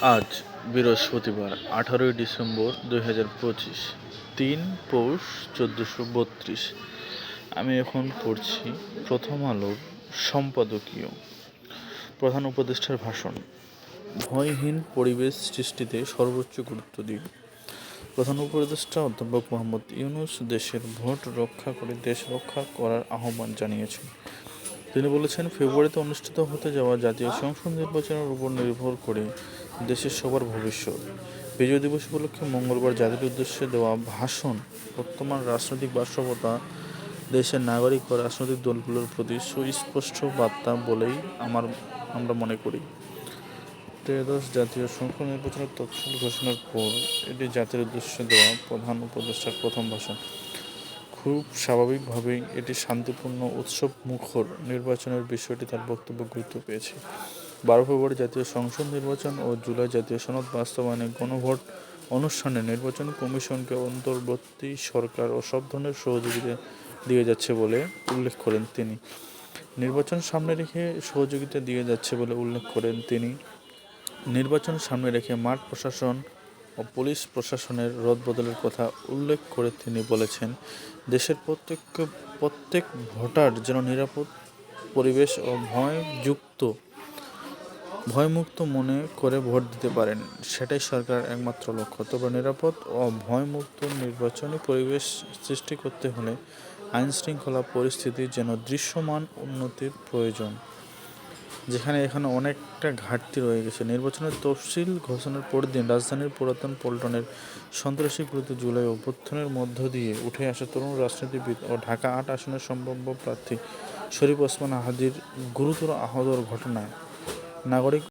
আজ বৃহস্পতিবার 18 ডিসেম্বর 2025, 3 পৌষ 1432। আমি এখন পড়ছি প্রথম আলোর সম্পাদকীয়। প্রধান উপদেষ্টার ভাষণ। ভয়হীন পরিবেশ সৃষ্টিতে সর্বোচ্চ গুরুত্ব দিন। প্রধান উপদেষ্টা অধ্যাপক মোহাম্মদ ইউনূস দেশের ভোট রক্ষা করে দেশ রক্ষা করার আহ্বান জানিয়েছেন। তিনি বলেছেন, ফেব্রুয়ারিতে অনুষ্ঠিত হতে যাওয়া জাতীয় সংসদ নির্বাচনের উপর নির্ভর করে দেশের সবার ভবিষ্যৎ। বিজয় দিবস উপলক্ষে মঙ্গলবার জাতির উদ্দেশ্যে দেওয়া ভাষণ বর্তমান রাজনৈতিক বাস্তবতা, দেশের নাগরিক ও রাজনৈতিক দলগুলোর প্রতি সুস্পষ্ট বার্তা বলেই আমরা মনে করি। ত্রয়োদশ জাতীয় সংসদ নির্বাচনের তফসিল ঘোষণার পর এটি জাতির উদ্দেশ্যে দেওয়া প্রধান উপদেষ্টার প্রথম ভাষণ। খুব স্বাভাবিকভাবেই এটি শান্তিপূর্ণ উৎসব মুখর নির্বাচনের বিষয়টি তার বক্তব্যে গুরুত্ব পেয়েছে। 12 ফেব্রুয়ারি জাতীয় সংসদ নির্বাচন ও জুলাই জাতীয় সনদ বাস্তবায়নে গণভোট অনুষ্ঠানে নির্বাচন কমিশনকে অন্তর্বর্তী সরকার ও সব ধরনের সহযোগিতা দিয়ে যাচ্ছে বলে উল্লেখ করেন তিনি। নির্বাচন সামনে রেখে নির্বাচন সামনে রেখে মাঠ প্রশাসন ও পুলিশ প্রশাসনের রদবদলের কথা উল্লেখ করে তিনি বলেছেন, দেশের প্রত্যেক ভোটার যেন নিরাপদ পরিবেশ ও ভয়মুক্ত মনে করে ভোট দিতে পারেন, সেটাই সরকারের একমাত্র লক্ষ্য। তবে নিরাপদ ও ভয়মুক্ত নির্বাচনী পরিবেশ সৃষ্টি করতে হলে আইনশৃঙ্খলা পরিস্থিতির যেন দৃশ্যমান উন্নতির প্রয়োজন, যেখানে এখানে অনেকটা ঘাটতি রয়ে গেছে। নির্বাচনের তফসিল ঘোষণার পরদিন রাজধানীর পুরাতন পল্টনের সন্ত্রাসী বিরোধী জুলাই অভ্যুত্থানের মধ্য দিয়ে উঠে আসা তরুণ রাজনীতিবিদ ও ঢাকা 8 আসনের সম্ভাব্য প্রার্থী শরীফ ওসমান হাদীর গুরুতর আহতর ঘটনায় নাগরিক